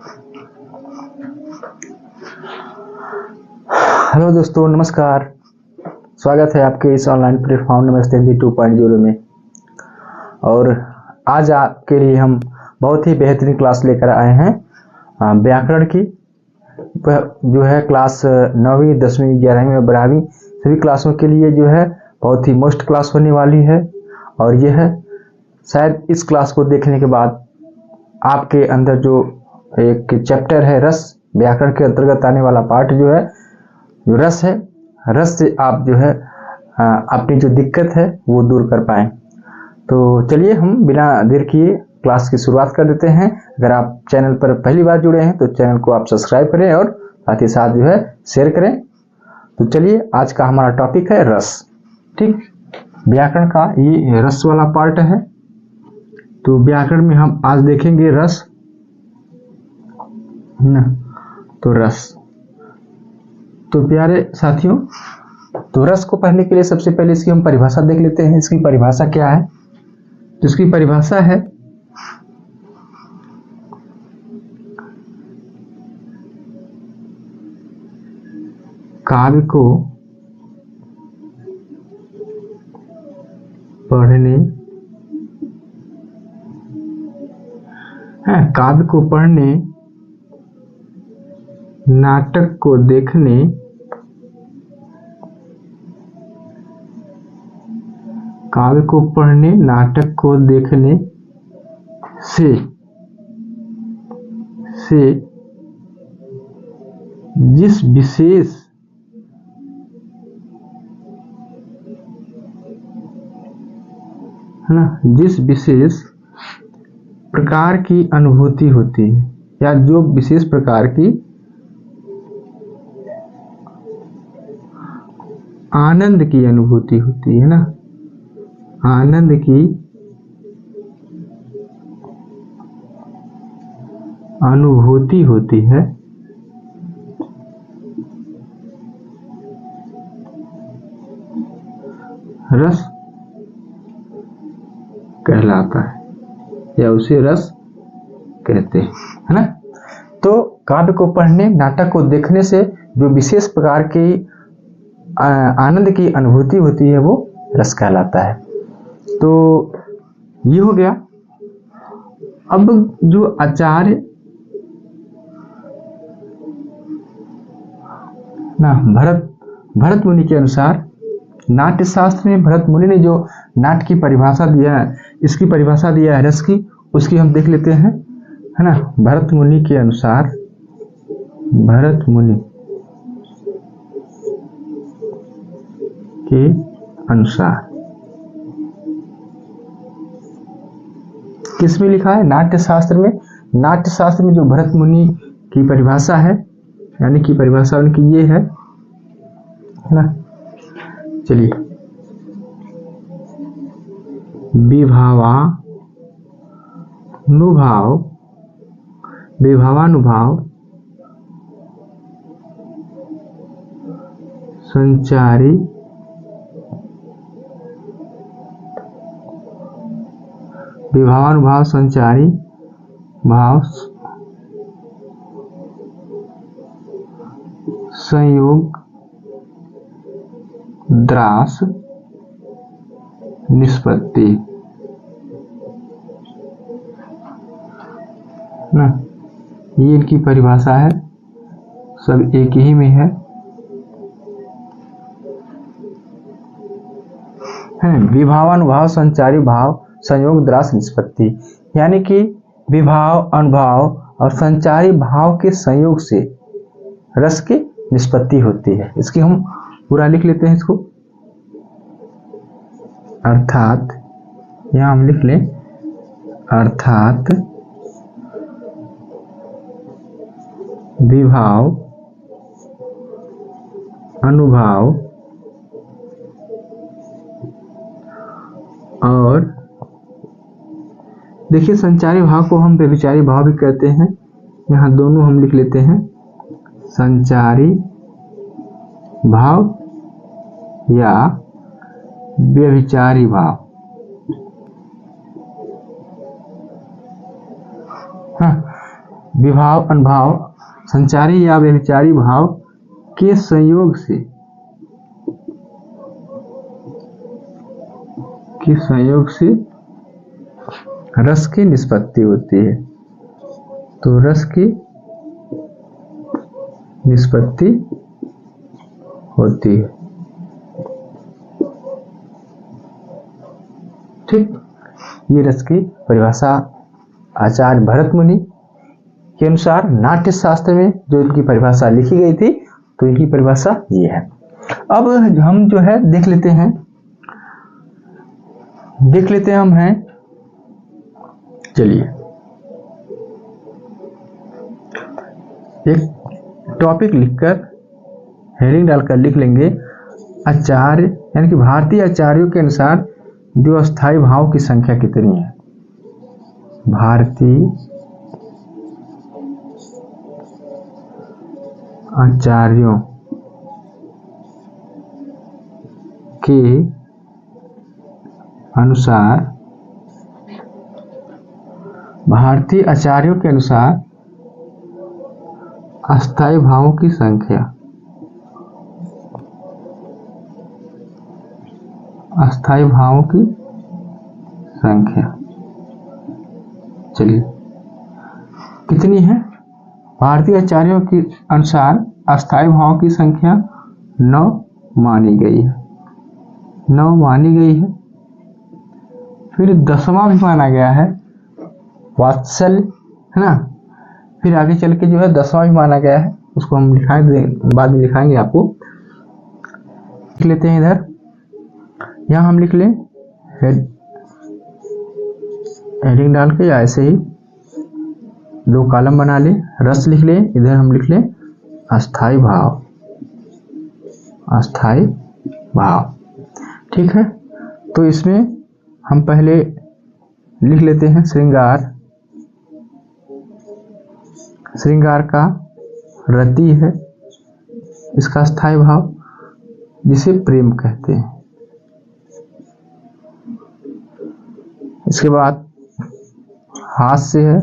Hello दोस्तों, नमस्कार। स्वागत है आपके इस ऑनलाइन प्लेटफॉर्म नमस्ते हिंदी 2.0 में। और आज आपके लिए हम बहुत ही बेहतरीन क्लास लेकर आए हैं व्याकरण की। जो है क्लास 9वीं 10वीं 11वीं और 12वीं सभी क्लासों के लिए जो है बहुत ही मोस्ट क्लास होने वाली है। और यह है शायद इस क्लास को देखने के बाद आपके अंदर जो एक चैप्टर है रस, व्याकरण के अंतर्गत आने वाला पार्ट जो है जो रस है, रस से आप जो है अपनी जो दिक्कत है वो दूर कर पाएं। तो चलिए हम बिना देर किए क्लास की शुरुआत कर देते हैं। अगर आप चैनल पर पहली बार जुड़े हैं तो चैनल को आप सब्सक्राइब करें और साथ ही साथ जो है शेयर करें। तो चलिए आज का हमारा टॉपिक है रस। ठीक, व्याकरण का ये रस वाला पार्ट है। तो व्याकरण में हम आज देखेंगे रस ना। तो रस, तो प्यारे साथियों, तो रस को पढ़ने के लिए सबसे पहले इसकी हम परिभाषा देख लेते हैं। इसकी परिभाषा क्या है? तो इसकी परिभाषा है काव्य को पढ़ने, काव्य को पढ़ने, नाटक को देखने, काव्य को पढ़ने नाटक को देखने से जिस विशेष है ना, जिस विशेष प्रकार की अनुभूति होती है या जो विशेष प्रकार की आनंद की अनुभूति होती है ना, आनंद की अनुभूति होती है, रस कहलाता है या उसे रस कहते हैं, है ना। तो काव्य को पढ़ने, नाटक को देखने से जो विशेष प्रकार की आनंद की अनुभूति होती है वो रस कहलाता है। तो ये हो गया। अब जो आचार्य ना भरत मुनि के अनुसार, नाट्य शास्त्र में भरत मुनि ने जो नाट्य की परिभाषा दिया है, इसकी परिभाषा दिया है रस की, उसकी हम देख लेते हैं, है ना। भरत मुनि के अनुसार, भरत मुनि के अनुसार किसमें लिखा है? नाट्य शास्त्र में। नाट्य शास्त्र में जो भरत मुनि की परिभाषा है, यानी कि परिभाषा उनकी ये है ना। चलिए, विभावानुभाव संचारी विभावानुभाव संचारी भाव संयोग द्रास निष्पत्ति ना, ये इनकी परिभाषा है, सब एक ही में है। विभावानुभाव संचारी भाव संयोग द्रास निष्पत्ति, यानी कि विभाव, अनुभाव और संचारी भाव के संयोग से रस की निष्पत्ति होती है। इसकी हम पूरा लिख लेते हैं इसको। अर्थात यहां हम लिख लें, अर्थात विभाव, अनुभाव और देखिए संचारी भाव को हम व्यभिचारी भाव भी कहते हैं, यहाँ दोनों हम लिख लेते हैं, संचारी भाव या व्यभिचारी भाव। हाँ, विभाव अनुभाव संचारी या व्यभिचारी भाव के संयोग से रस की निष्पत्ति होती है। तो रस की निष्पत्ति होती है। ठीक, ये रस की परिभाषा आचार्य भरत मुनि के अनुसार नाट्य शास्त्र में जो इनकी परिभाषा लिखी गई थी, तो इनकी परिभाषा ये है। अब हम जो है देख लेते हैं हम हैं, चलिए एक टॉपिक लिखकर हेडिंग डालकर लिख लेंगे, आचार्य यानी कि भारतीय आचार्यों के अनुसार जो अस्थायी भाव की संख्या कितनी है। भारतीय आचार्यों के अनुसार अस्थायी भावों की संख्या, अस्थायी भावों की संख्या चलिए कितनी है। भारतीय आचार्यों के अनुसार अस्थायी भावों की संख्या 9 मानी गई है। 9 मानी गई है। फिर 10वां भी माना गया है, वात्सल्य, है ना। फिर आगे चल के जो है 10वां भी माना गया है, उसको हम लिखाएंगे, बाद में लिखाएंगे आपको। लिख लेते हैं इधर, यहाँ हम लिख लें हेडिंग डाल के, या ऐसे ही 2 कॉलम बना ले। रस लिख ले, इधर हम लिख लें अस्थायी भाव, अस्थायी भाव। ठीक है, तो इसमें हम पहले लिख लेते हैं श्रृंगार। श्रृंगार का रति है, इसका अस्थायी भाव जिसे प्रेम कहते हैं। इसके बाद हास्य है,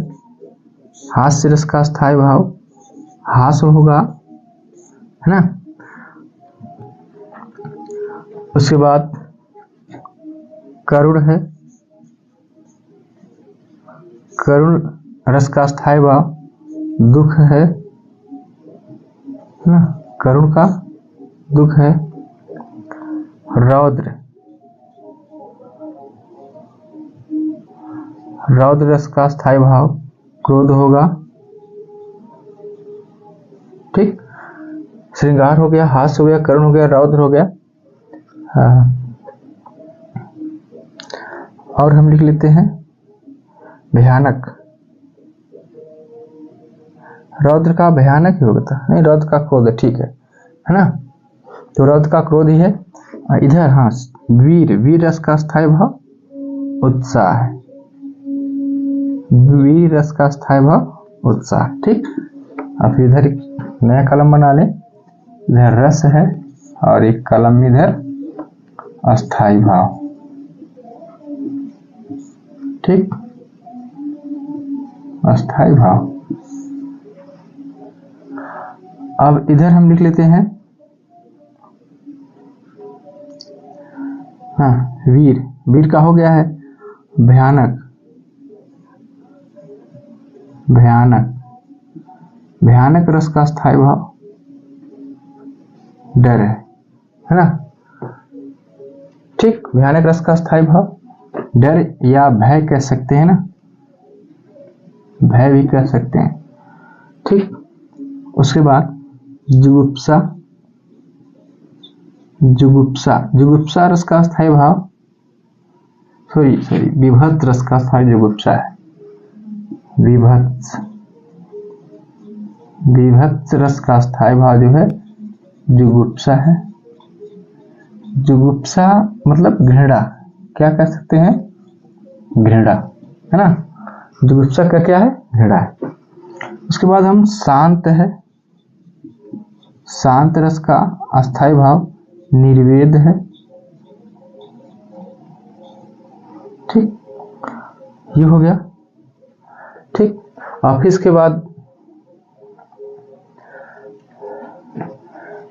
हास्य रस का अस्थायी भाव हास होगा, है ना। उसके बाद करुण है, करुण रस का अस्थायी भाव दुख है ना, करुण का दुख है। रौद्र, रौद्र रस का अस्थायी भाव क्रोध होगा। ठीक, श्रृंगार हो गया, हास्य हो गया, करुण हो गया, रौद्र हो गया। और हम लिख लेते हैं भयानक। रौद्र का भयानक ही होगा, नहीं रौद्र का क्रोध, ठीक है ना। तो रौद्र का क्रोध ही है। इधर हाँ वीर, वीर रस का अस्थायी भाव उत्साह है, वीर रस का अस्थायी भाव उत्साह। ठीक, अब इधर एक नया कलम बना ले, इधर रस है और एक कलम इधर अस्थायी भाव। ठीक, अस्थायी भाव। अब इधर हम लिख लेते हैं हाँ वीर, वीर का हो गया है भयानक, भयानक, भयानक रस का अस्थायी भाव डर है ना। ठीक, भयानक रस का अस्थायी भाव डर या भय कह सकते हैं ना, भय भी कह सकते हैं। ठीक, उसके बाद जुगुप्सा, जुगुप्सा, जुगुप्सा रस का अस्थायी भाव विभत्स रस का अस्थायी जुगुप्सा है, विभत्स, विभत्स रस का अस्थायी भाव जो है जुगुप्सा है। जुगुप्सा मतलब घृणा, क्या कह सकते हैं, घृणा, है ना। जुगुप्सा का क्या है, घृणा है। उसके बाद हम शांत है, शांत रस का अस्थायी भाव निर्वेद है। ठीक, ये हो गया। ठीक, और फिर इसके बाद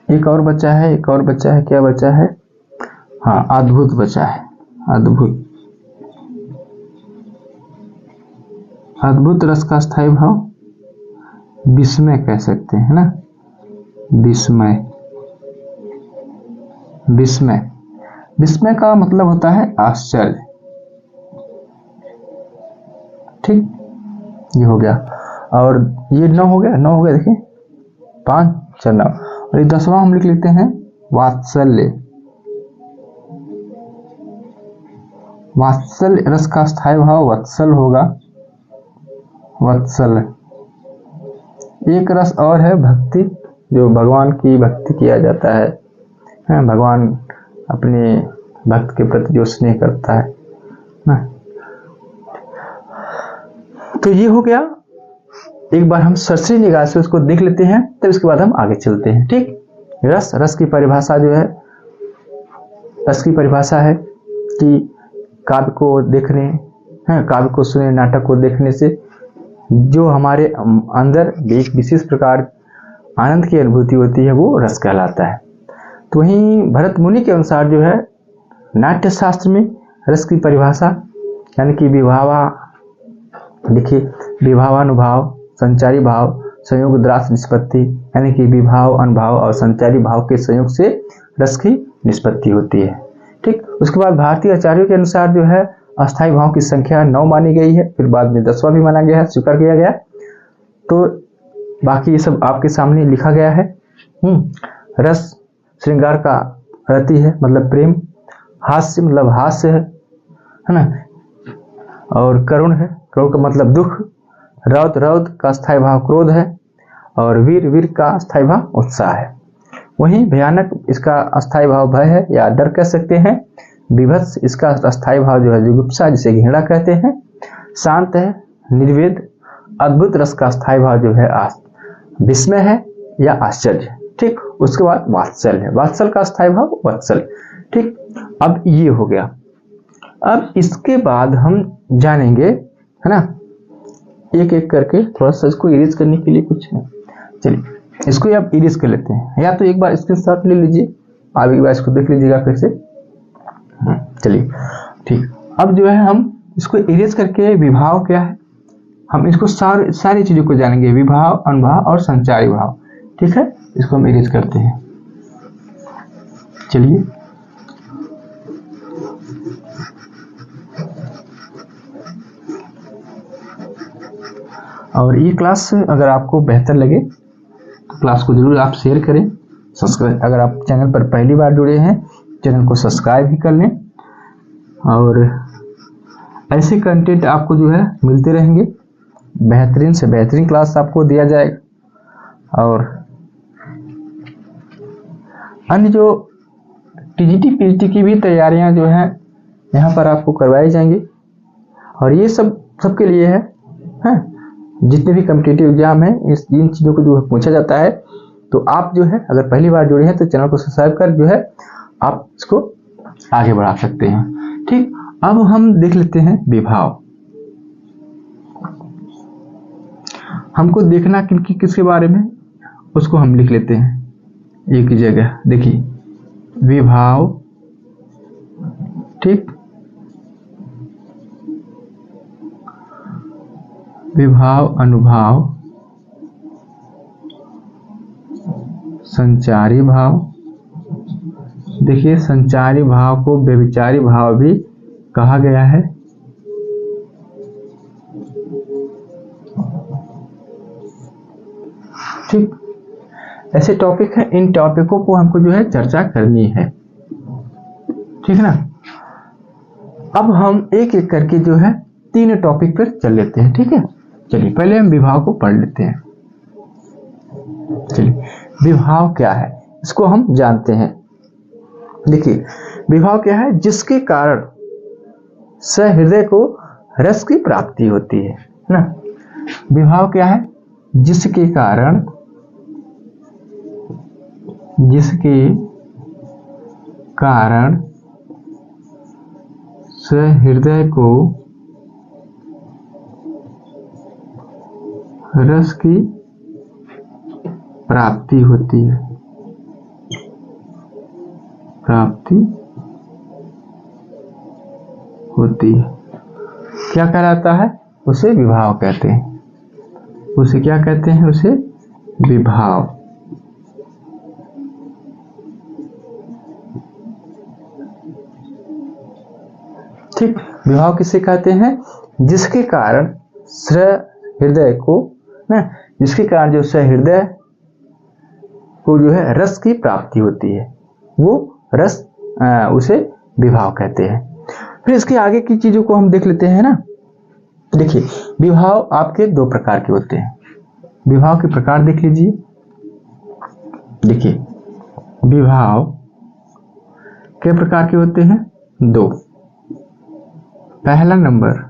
एक और बचा है, एक और बचा है, क्या बचा है? हाँ, अद्भुत बचा है, अद्भुत। अद्भुत रस का स्थायी भाव विस्मय कह सकते हैं ना, विस्मय। विस्मय, विस्मय का मतलब होता है आश्चर्य। ठीक, ये हो गया। और ये 9 हो गया, 9 हो गया, देखिए 5 4 9। और ये 10वां हम लिख लेते हैं वात्सल्य। वात्सल्य रस का स्थायी भाव वत्सल होगा, वत्सल। एक रस और है भक्ति, जो भगवान की भक्ति किया जाता है, भगवान अपने भक्त के प्रति जो स्नेह करता है ना। तो ये हो गया। एक बार हम सरसरी निगाह से उसको देख लेते हैं, तब इसके बाद हम आगे चलते हैं। ठीक, रस, रस की परिभाषा जो है, रस की परिभाषा है कि काव्य को देखने, काव्य को सुने, नाटक को देखने से जो हमारे अंदर एक विशेष प्रकार आनंद की अनुभूति होती है, वो रस कहलाता है। तो वहीं भरत मुनि के अनुसार जो है नाट्य शास्त्र में रस की परिभाषा यानी कि विभावा, देखिए विभावानुभाव, संचारी भाव, संयोग द्रास निष्पत्ति, यानी कि विभाव, अनुभाव और संचारी भाव के संयोग से रस की निष्पत्ति होती है। ठीक, उसके बाद भारतीय आचार्यों के अनुसार जो है अस्थायी भाव की संख्या 9 मानी गई है, फिर बाद में 10वां भी माना गया है, स्वीकार किया गया। तो बाकी ये सब आपके सामने लिखा गया है। रस श्रृंगार का रति है, मतलब प्रेम। हास्य मतलब हास्य है ना। और करुण है, करुण का मतलब दुख। रौद, रौद का स्थायी भाव क्रोध है। और वीर, वीर का स्थायी भाव उत्साह है। वहीं भयानक, इसका अस्थायी भाव भय है या डर कह सकते हैं। विभत्स, इसका अस्थायी भाव जो है जुगुप्सा, जिसे घृणा कहते हैं। शांत है, निर्वेद। अद्भुत रस का स्थायी भाव जो है विस्मय है या आश्चर्य। ठीक, उसके बाद वात्सल है, वात्सल का स्थायी भाव वत्सल। ठीक, अब ये हो गया। अब इसके बाद हम जानेंगे, है ना, एक एक करके। थोड़ा सा इसको इरेज करने के लिए कुछ है, चलिए इसको आप इरेज कर लेते हैं, या तो एक बार स्क्रीनशॉट ले लीजिए, आप एक बार इसको देख लीजिएगा फिर से। चलिए ठीक, अब जो है हम इसको इरेज करके विभाव क्या है, हम इसको सारी चीजों को जानेंगे, विभाव, अनुभाव और संचारी भाव। ठीक है, इसको हम इरेज करते हैं। चलिए और ये क्लास अगर आपको बेहतर लगे तो क्लास को जरूर आप शेयर करें, सब्सक्राइब। अगर आप चैनल पर पहली बार जुड़े हैं, चैनल को सब्सक्राइब भी कर लें। और ऐसे कंटेंट आपको जो है मिलते रहेंगे, बेहतरीन से बेहतरीन क्लास आपको दिया जाएगा। और अन्य जो टीजीटी पीजीटी की भी तैयारियां जो है यहाँ पर आपको करवाई जाएंगी। और ये सबके लिए है, जितने भी कॉम्पिटिटिव एग्जाम है, इन चीज़ों को जो पूछा जाता है। तो आप जो है अगर पहली बार जुड़े हैं तो चैनल को सब्सक्राइब कर जो है आप इसको आगे बढ़ा सकते हैं। ठीक, अब हम देख लेते हैं विभाव। हमको देखना किसके बारे में, उसको हम लिख लेते हैं एक ही जगह। देखिए विभाव, ठीक, विभाव, अनुभाव, संचारी भाव। देखिए संचारी भाव को व्यभिचारी भाव भी कहा गया है। ठीक, ऐसे टॉपिक है, इन टॉपिकों को हमको जो है चर्चा करनी है। ठीक है ना। अब हम एक एक करके जो है 3 टॉपिक पर चल लेते हैं। ठीक है, चलिए पहले हम विभाव को पढ़ लेते हैं। चलिए विभाव क्या है इसको हम जानते हैं। देखिए विभाव क्या है, जिसके कारण सहृदय को रस की प्राप्ति होती है ना। विभाव क्या है, जिसके कारण सहृदय को रस की प्राप्ति होती है। प्राप्ति होती है, क्या कहलाता है? उसे विभाव कहते हैं। उसे क्या कहते हैं? उसे विभाव। ठीक, विभाव किसे कहते हैं? जिसके कारण हृदय को ना, जिसके कारण जो हृदय को जो है रस की प्राप्ति होती है, वो रस उसे विभाव कहते हैं। फिर इसके आगे की चीजों को हम देख लेते हैं ना। देखिए, विभाव आपके दो प्रकार के होते हैं। विभाव के प्रकार देख लीजिए। देखिए, विभाव के प्रकार के होते हैं दो। पहला नंबर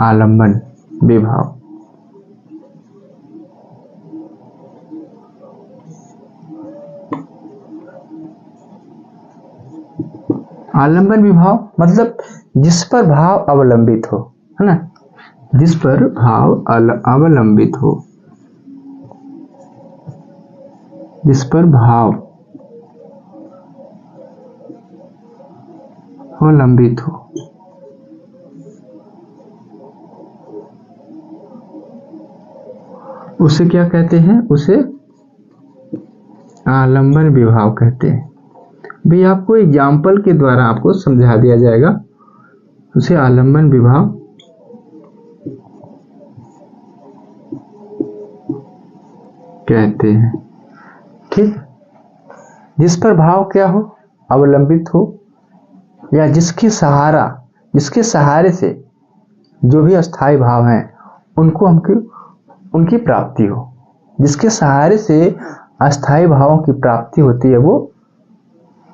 आलंबन विभाव। आलंबन विभाव मतलब जिस पर भाव अवलंबित हो, है ना, जिस पर भाव अवलंबित हो, जिस पर भाव अवलंबित हो, उसे क्या कहते हैं? उसे आलंबन विभाव कहते हैं। भी आपको एग्जाम्पल के द्वारा आपको समझा दिया जाएगा। उसे आलंबन विभाव कहते हैं। ठीक, जिस पर भाव क्या हो? अवलंबित हो, या जिसके सहारे से जो भी अस्थाई भाव हैं उनको उनकी प्राप्ति हो। जिसके सहारे से अस्थाई भावों की प्राप्ति होती है वो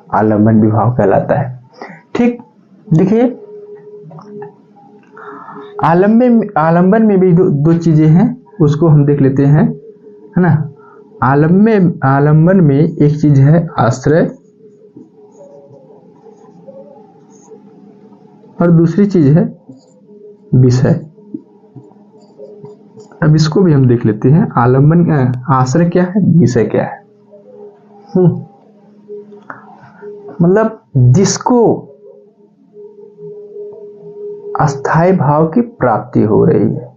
आलंबन विभाव कहलाता है। ठीक, देखिए, आलंबन में भी दो चीजें हैं, उसको हम देख लेते हैं, है ना। आलंबन में एक चीज है आश्रय, और दूसरी चीज है विषय। अब इसको भी हम देख लेते हैं। आलंबन आश्रय क्या है, विषय क्या है। मतलब जिसको अस्थाई भाव की प्राप्ति हो रही है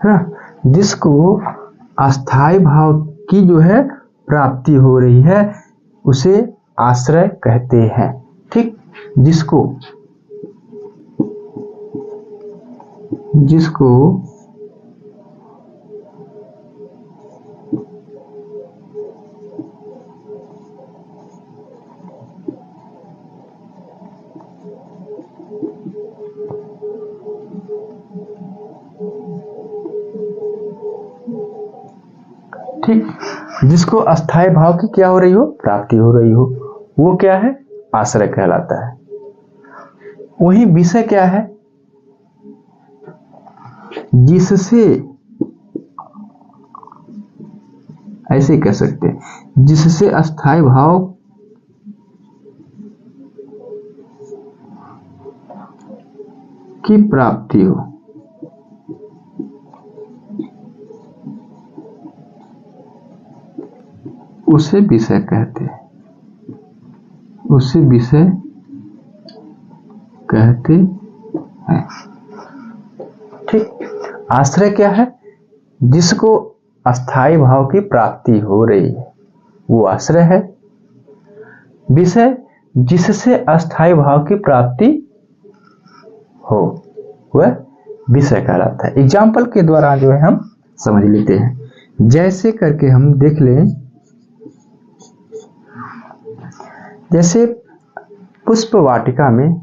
ना, जिसको अस्थाई भाव की जो है प्राप्ति हो रही है उसे आश्रय कहते हैं। ठीक, जिसको ठीक, जिसको अस्थाई भाव की क्या हो रही हो? प्राप्ति हो रही हो, वो क्या है? आश्रय कहलाता है। वही विषय क्या है? जिससे, ऐसे कह सकते हैं, जिससे अस्थाई भाव की प्राप्ति हो, उसे विषय कहते हैं। उसे विषय कहते हैं। ठीक, आश्रय क्या है? जिसको अस्थाई भाव की प्राप्ति हो रही है वो आश्रय है। विषय जिससे अस्थाई भाव की प्राप्ति हो वह विषय कहलाता है। एग्जाम्पल के द्वारा जो है हम समझ लेते हैं। जैसे करके हम देख लें, जैसे पुष्प वाटिका में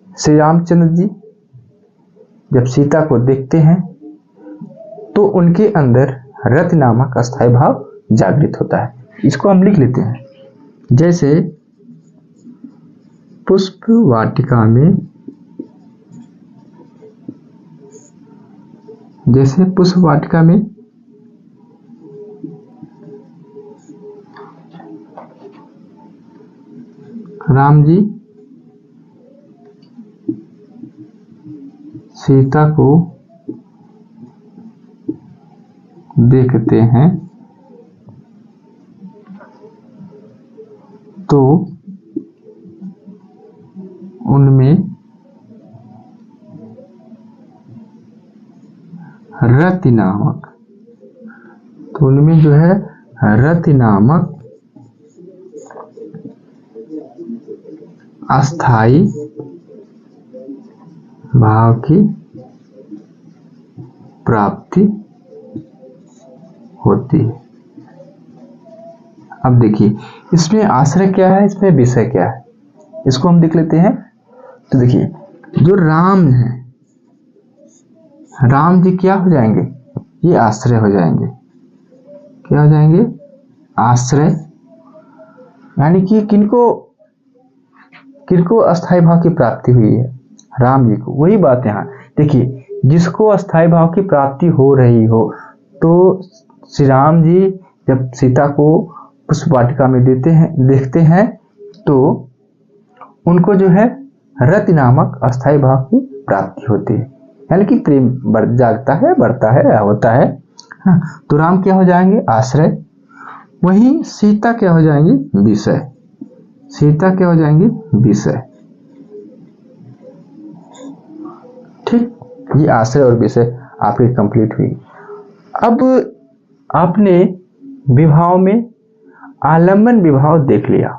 श्री रामचंद्र जी जब सीता को देखते हैं तो उनके अंदर रति नामक अस्थाई भाव जागृत होता है। इसको हम लिख लेते हैं। जैसे पुष्प वाटिका में, जैसे पुष्प वाटिका में राम जी सीता को देखते हैं तो उनमें रति नामक, तो उनमें जो है रति नामक अस्थाई भाव की प्राप्ति होती है। अब देखिए इसमें आश्रय क्या है, इसमें विषय क्या है, इसको हम देख लेते हैं। तो देखिए जो राम है, राम जी क्या हो जाएंगे, ये आश्रय हो जाएंगे। क्या हो जाएंगे, आश्रय। यानी कि किनको किनको अस्थाई भाव की प्राप्ति हुई है, राम जी को। वही बात यहाँ देखिए, जिसको अस्थाई भाव की प्राप्ति हो रही हो, तो श्री राम जी जब सीता को पुष्प वाटिका में देखते हैं तो उनको जो है रति नामक अस्थाई भाव की प्राप्ति होती है। यानी कि प्रेम जागता है, बढ़ता है, होता है। हाँ, तो राम क्या हो जाएंगे, आश्रय। वहीं सीता क्या हो जाएंगी, विषय। सीता क्या हो जाएंगी, विषय। ठीक, ये आश्रय और विषय आपकी कंप्लीट हुई। अब आपने विभाव में आलंबन विभाव देख लिया।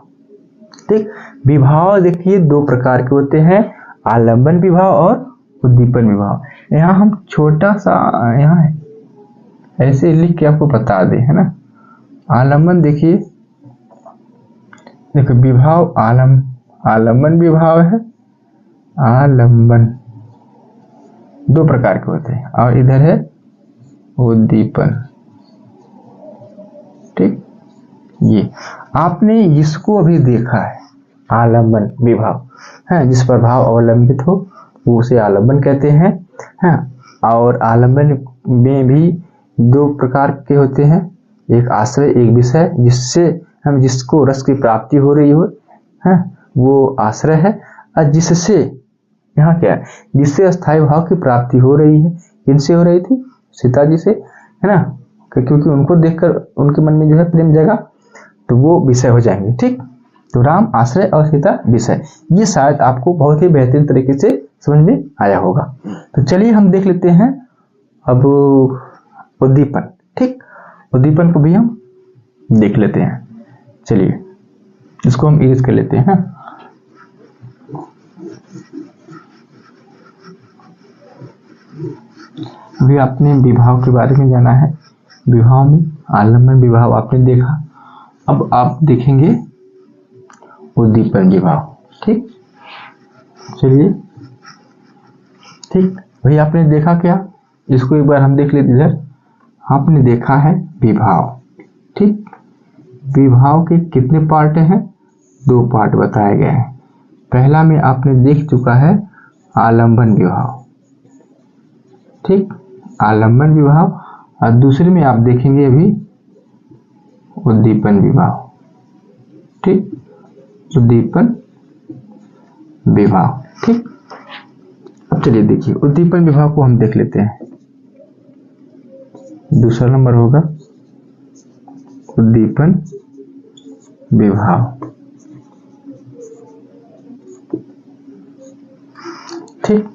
ठीक, विभाव देखिए दो प्रकार के होते हैं, आलंबन विभाव और उद्दीपन विभाव। यहाँ हम छोटा सा यहाँ ऐसे लिख के आपको बता दें, है ना। आलंबन देखिए, देखो विभाव आलंबन विभाव है, आलंबन दो प्रकार के होते हैं, और इधर है उद्दीपन। ठीक, ये आपने इसको अभी देखा है, आलंबन विभाव है, जिस पर भाव अवलंबित हो वो उसे आलंबन कहते हैं। हाँ, और आलंबन में भी दो प्रकार के होते हैं, एक आश्रय, एक विषय। जिससे हम जिसको रस की प्राप्ति हो रही हो, है वो आश्रय है। और जिससे यहाँ क्या है, जिससे अस्थाई भाव की प्राप्ति हो रही है, किनसे हो रही थी, सीता जी से, है ना, क्योंकि उनको देखकर उनके मन में जो है प्रेम जगा, तो वो विषय हो जाएंगे। ठीक, तो राम आश्रय और सीता विषय। ये शायद आपको बहुत ही बेहतरीन तरीके से समझ में आया होगा। तो चलिए हम देख लेते हैं अब उद्दीपन। ठीक, उद्दीपन को भी हम देख लेते हैं। चलिए इसको हम इरेज कर लेते हैं। अभी आपने विभाव के बारे में जाना है, विभाव में आलंबन विभाव आपने देखा, अब आप देखेंगे उद्दीपन विभाव। ठीक, चलिए। ठीक, भाई आपने देखा क्या, इसको एक बार हम देख लेते। इधर आपने देखा है विभाव। ठीक, विभाव के कितने पार्ट हैं, दो पार्ट बताए गए हैं। पहला में आपने देख चुका है आलंबन विभाव। ठीक, आलंबन विभाव, और दूसरे में आप देखेंगे अभी उद्दीपन विभाव। ठीक, उद्दीपन विभाव। ठीक, अब चलिए देखिए उद्दीपन विभाव को हम देख लेते हैं। दूसरा नंबर होगा उद्दीपन विभाव। ठीक,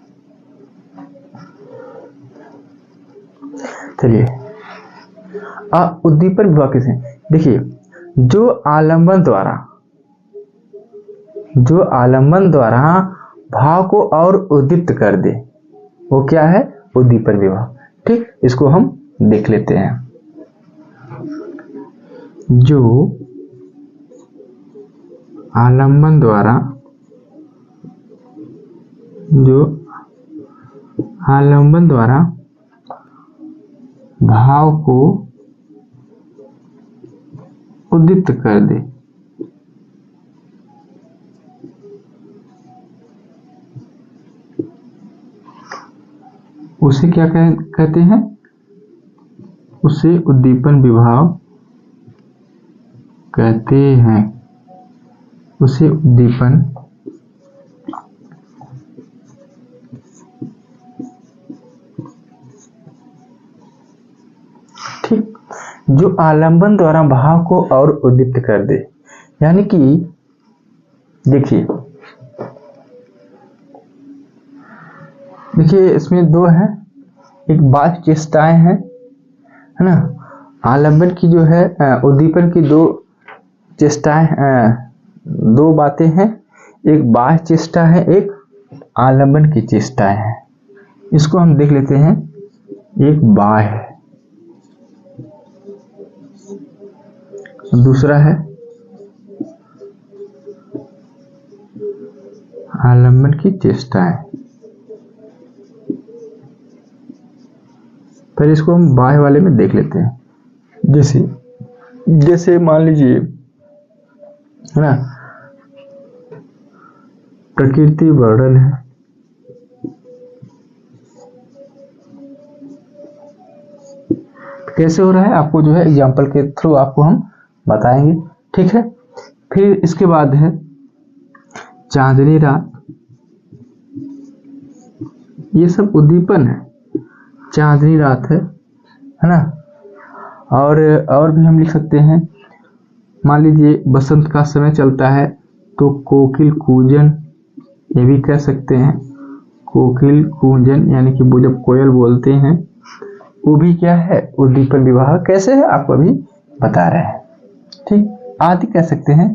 चलिए उद्दीपन विभाव किसे, देखिए जो आलंबन द्वारा भाव को और उद्दीप्त कर दे, वो क्या है, उद्दीपन विभाव। ठीक, इसको हम देख लेते हैं। जो आलंबन द्वारा भाव को उद्दीप्त कर दे, उसे क्या कहते हैं, उसे उद्दीपन विभाव कहते हैं। उसे उद्दीपन ठीक, जो आलंबन द्वारा भाव को और उद्दीप्त कर दे, यानी कि देखिए इसमें दो हैं, एक बाह्य चेष्टाएं हैं, है ना। आलंबन की जो है उद्दीपन की दो चेष्टाएं, दो बातें हैं, एक बाह्य चेष्टा है, एक आलंबन की चेष्टाएं हैं। इसको हम देख लेते हैं। एक बाह्य है, दूसरा है आलंबन की चेष्टाएं। पहले इसको हम बाह्य वाले में देख लेते हैं। जैसे मान लीजिए, है ना, प्रकृति वर्णन है, कैसे हो रहा है आपको जो है एग्जाम्पल के थ्रू आपको हम बताएंगे, ठीक है। फिर इसके बाद है चांदनी रात, ये सब उद्दीपन है। चांदनी रात है ना। और भी हम लिख सकते हैं, मान लीजिए बसंत का समय चलता है तो कोकिल कूजन, ये भी कह सकते हैं। कोकिल कूजन यानी कि वो जब कोयल बोलते हैं वो भी क्या है, उद्दीपन विवाह। कैसे है आपको अभी बता रहे हैं, ठीक। आदि कह सकते हैं,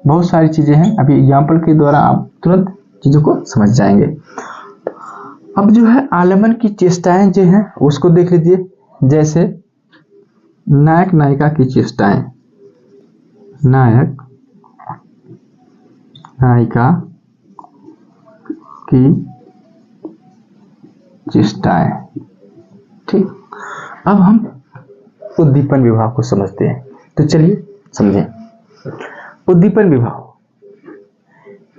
बहुत सारी चीजें हैं, अभी एग्जाम्पल के द्वारा आप तुरंत चीजों को समझ जाएंगे। अब जो है आलंबन की चेष्टाएं जो हैं उसको देख लीजिए। जैसे नायक नायिका की चेष्टाएं, नायक नायिका की चेष्टाएं, ठीक। अब हम उद्दीपन विभाग को समझते हैं, तो चलिए समझें। उद्दीपन विभाग,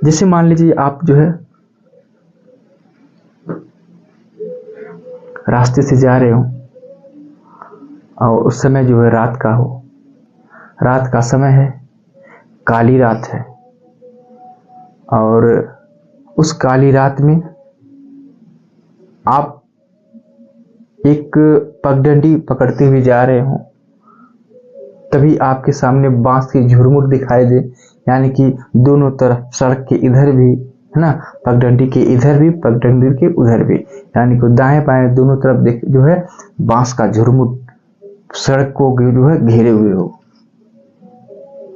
जैसे मान लीजिए आप जो है रास्ते से जा रहे हो और उस समय जो है रात का हो, रात का समय है, काली रात है, और उस काली रात में आप एक पगडंडी पकड़ते हुए जा रहे हो, तभी आपके सामने बांस की झुरमुट दिखाई दे, यानी कि दोनों तरफ सड़क के इधर भी, है ना, पगडंडी के इधर भी, पगडंडी के उधर भी, यानी कि दाएं बाएं दोनों तरफ देख जो है बांस का झुरमुट सड़क को जो है घेरे हुए हो,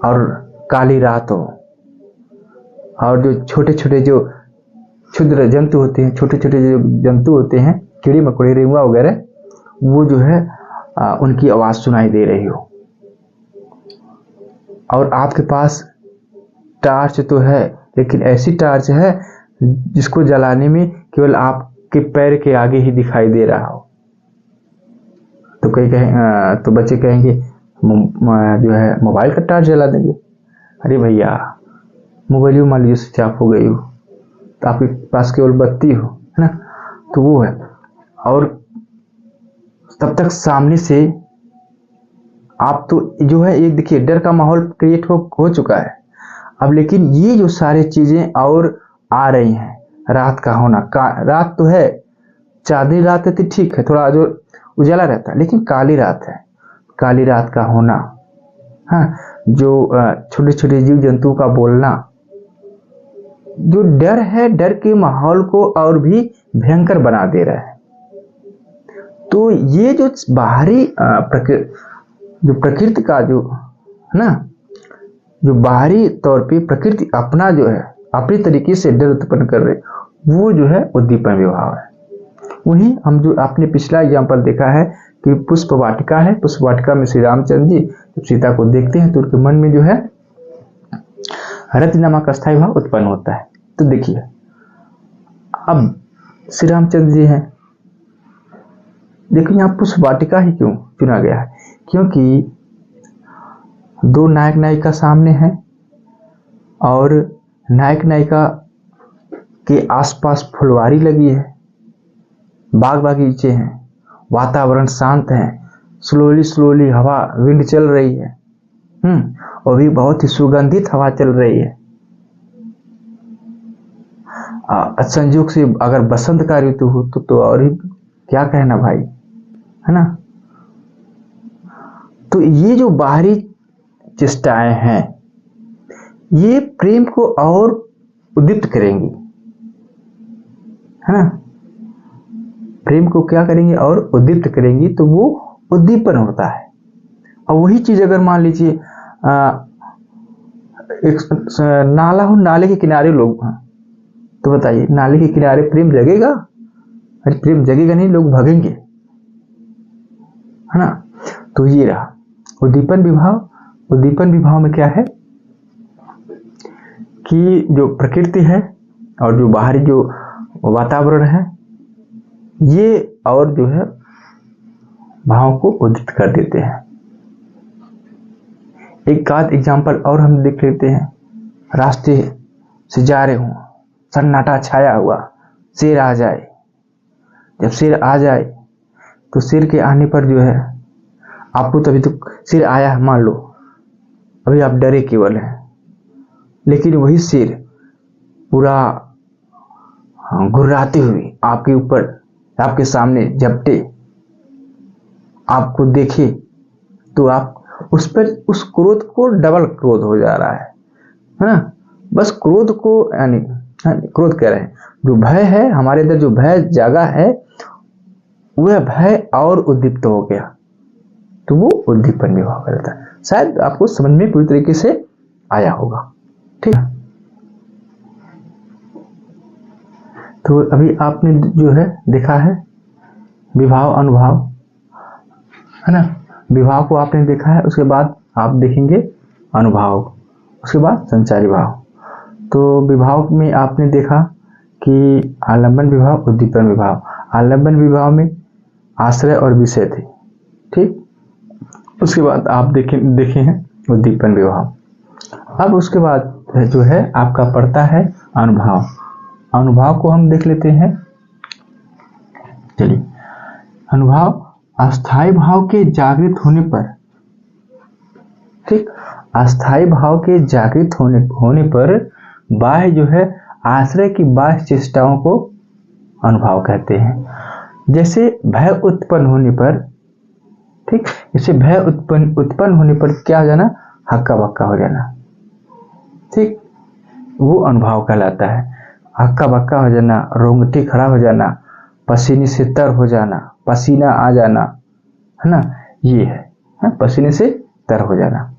और काली रात हो, और जो छोटे छोटे जो क्षुद्र जंतु होते हैं, छोटे छोटे जो जंतु होते हैं, कीड़े मकोड़े, रेंगुआ वगैरह, वो जो है उनकी आवाज सुनाई दे रही हो, और आपके पास टार्च तो है, लेकिन ऐसी टार्च है जिसको जलाने में केवल आपके पैर के आगे ही दिखाई दे रहा हो। तो तो बच्चे कहेंगे जो है मोबाइल का टार्च जला देंगे। अरे भैया, मोबाइल मान लीजिए स्विच ऑफ हो गई हो तो आपके पास केवल बत्ती हो, है ना, तो वो है। और तब तक सामने से आप तो जो है एक देखिए डर का माहौल क्रिएट हो चुका है अब, लेकिन ये जो सारी चीजें और आ रही हैं, रात का होना, रात तो है, चांदनी रात है तो ठीक है, थोड़ा जो उजाला रहता है, लेकिन काली रात है, काली रात का होना, हाँ, जो छोटे छोटे जीव जंतु का बोलना, जो डर है, डर के माहौल को और भी भयंकर बना दे रहा है। तो ये जो बाहरी जो प्रकृति का जो है ना, जो बाहरी तौर पे प्रकृति अपना जो है अपने तरीके से डर उत्पन्न कर रहे, वो जो है उद्दीपन विभाव है। वही हम जो आपने पिछला एग्जाम्पल देखा है कि पुष्प वाटिका है, पुष्प वाटिका में श्री रामचंद्र जी जब सीता को देखते हैं तो उनके मन में जो है रति नामक अस्थायी भाव उत्पन्न होता है। तो देखिए अब श्री रामचंद्र जी हैं, देखिए यहाँ पुष्प वाटिका ही क्यों चुना गया है, क्योंकि दो नायक नायिका सामने हैं और नायक नायिका के आसपास फुलवारी लगी है, बाग बागीचे हैं, वातावरण शांत है, स्लोली हवा विंड चल रही है, और भी बहुत ही सुगंधित हवा चल रही है। संयोग से अगर बसंत का ऋतु हो तो और ही क्या कहना भाई, है ना। तो ये जो बाहरी चेष्टाएं हैं, ये प्रेम को और उद्दीप्त करेंगी, है ना। प्रेम को क्या करेंगी और उद्दीप्त करेंगी, तो वो उद्दीपन होता है। और वही चीज अगर मान लीजिए एक नाला हो, नाले के किनारे लोग हैं, तो बताइए नाले के किनारे प्रेम जगेगा? अरे प्रेम जगेगा नहीं, लोग भागेंगे, है ना। तो ये रहा उद्दीपन विभाव। उद्दीपन विभाव में क्या है कि जो प्रकृति है और जो बाहरी जो वातावरण है, ये और जो है भाव को उद्दीपित कर देते हैं। एक आध एग्जाम्पल और हम देख लेते हैं। रास्ते से जा रहे हो, सन्नाटा छाया हुआ, शेर आ जाए। जब शेर आ जाए तो शेर के आने पर जो है आपको, तभी तो शेर आया है मान लो, अभी आप डरे केवल हैं, लेकिन वही शेर पूरा घुर्राते हुए आपके ऊपर, आपके सामने झपटे, आपको देखे तो आप उस पर, उस क्रोध को डबल क्रोध हो जा रहा है ना। बस क्रोध को, यानी क्रोध कह रहे हैं, जो भय है हमारे अंदर, जो भय जागा है, वह भय और उद्दीप्त हो गया, तो वो उद्दीपन विभाव करता है। शायद आपको समझ में पूरी तरीके से आया होगा, ठीक है। तो अभी आपने जो है देखा है विभाव अनुभाव, है ना। विभाव को आपने देखा है, उसके बाद आप देखेंगे अनुभाव, उसके बाद संचारी भाव। तो विभाव में आपने देखा कि आलंबन विभाव, उद्दीपन विभाव। आलंबन विभाव में आश्रय और विषय थे, ठीक। उसके बाद आप देखे हैं उद्दीपन विभाव। अब उसके बाद जो है आपका पड़ता है अनुभाव। अनुभाव को हम देख लेते हैं। चलिए, अनुभाव अस्थाई भाव के जागृत होने पर, ठीक, अस्थाई भाव के जागृत होने पर बाह्य जो है आश्रय की बाह्य चेष्टाओं को अनुभाव कहते हैं। जैसे भय उत्पन्न होने पर, ठीक, जैसे भय उत्पन्न होने पर क्या हो जाना, हक्का बक्का हो जाना, ठीक, वो अनुभाव कहलाता है। हक्का बक्का हो जाना, रोंगटे खड़ा हो जाना, पसीने से तर हो जाना, पसीना आ जाना, है ना, ये है पसीने से तर हो जाना।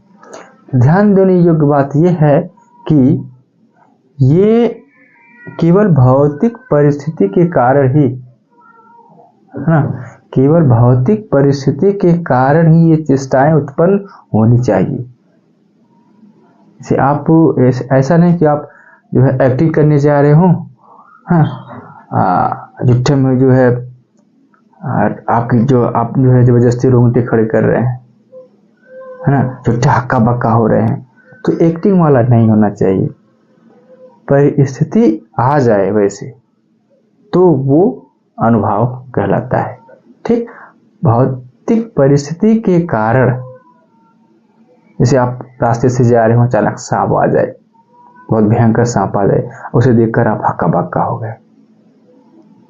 ध्यान देने योग्य बात यह है कि ये केवल भौतिक परिस्थिति के कारण ही, है ना, केवल भौतिक परिस्थिति के कारण ही ये चेष्टाएं उत्पन्न होनी चाहिए। जैसे आप ऐसा नहीं कि आप जो है एक्टिंग करने जा रहे हो, जुट्ठे में जो है आपकी जो आप जो है जबरदस्ती रोंगटे खड़े कर रहे हैं, है ना, जुट्ठे हक्का बक्का हो रहे हैं, तो एक्टिंग वाला नहीं होना चाहिए। परिस्थिति आ जाए वैसे तो वो अनुभाव कहलाता है, ठीक। भौतिक परिस्थिति के कारण, जैसे आप रास्ते से जा रहे हो, अचानक सांप आ जाए, बहुत भयंकर सांप आ जाए, उसे देखकर आप हक्का बक्का हो गए,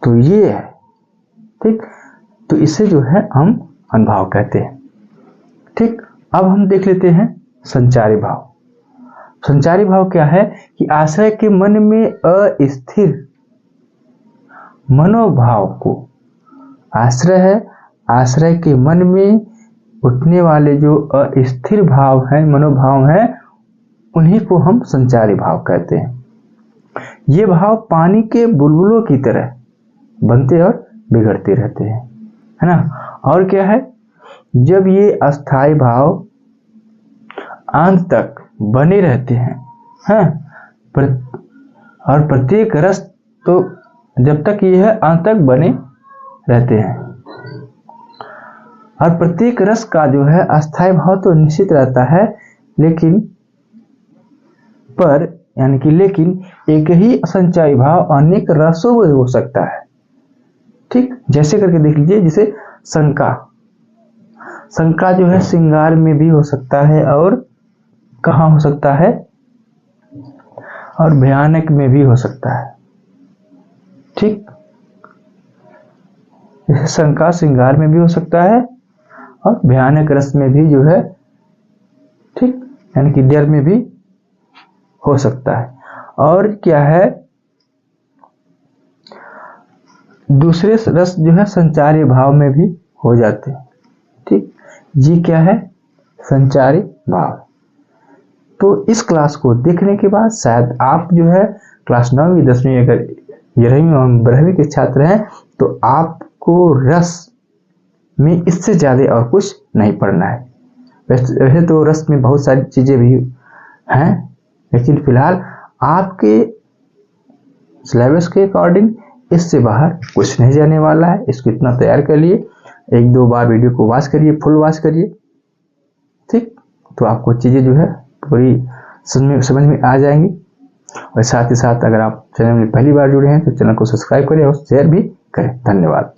तो ये है, ठीक। तो इसे जो है हम अनुभाव कहते हैं, ठीक। अब हम देख लेते हैं संचारी भाव। संचारी भाव क्या है कि आश्रय के मन में अस्थिर मनोभाव को, आश्रय है, आश्रय के मन में उठने वाले जो अस्थिर भाव हैं, मनोभाव हैं, उन्हीं को हम संचारी भाव कहते हैं। ये भाव पानी के बुलबुलों की तरह बनते और बिगड़ते रहते हैं, है ना। और क्या है, जब ये अस्थाई भाव अंत तक बने रहते हैं, और प्रत्येक रस तो जब तक ये अंत तक बने रहते हैं, और प्रत्येक रस का जो है अस्थाई भाव तो निश्चित रहता है, लेकिन एक ही संचारी भाव अनेक रसों में हो सकता है, ठीक। जैसे करके देख लीजिए, जैसे शंका जो है श्रृंगार में भी हो सकता है, और कहाँ हो सकता है, और भयानक में भी हो सकता है, ठीक। शंका श्रृंगार में भी हो सकता है, और भयानक रस में भी जो है, ठीक, यानी कि डर में भी हो सकता है। और क्या है, दूसरे रस जो है संचारी भाव में भी हो जाते हैं। ठीक, ये क्या है, संचारी भाव। तो इस क्लास को देखने के बाद शायद आप जो है क्लास 9वीं 10वीं अगर 11वीं और 12वीं के छात्र हैं तो आपको रस में इससे ज़्यादा और कुछ नहीं पढ़ना है। वैसे तो रस में बहुत सारी चीज़ें भी हैं, लेकिन फिलहाल आपके सिलेबस के अकॉर्डिंग इससे बाहर कुछ नहीं जाने वाला है। इसको इतना तैयार कर लिए, 1-2 बार वीडियो को वॉच करिए, फुल वॉच करिए। ठीक, तो आपको चीज़ें जो है पूरी समझ में आ जाएंगी। और साथ ही साथ अगर आप चैनल में पहली बार जुड़े हैं तो चैनल को सब्सक्राइब करें और शेयर भी करें। धन्यवाद।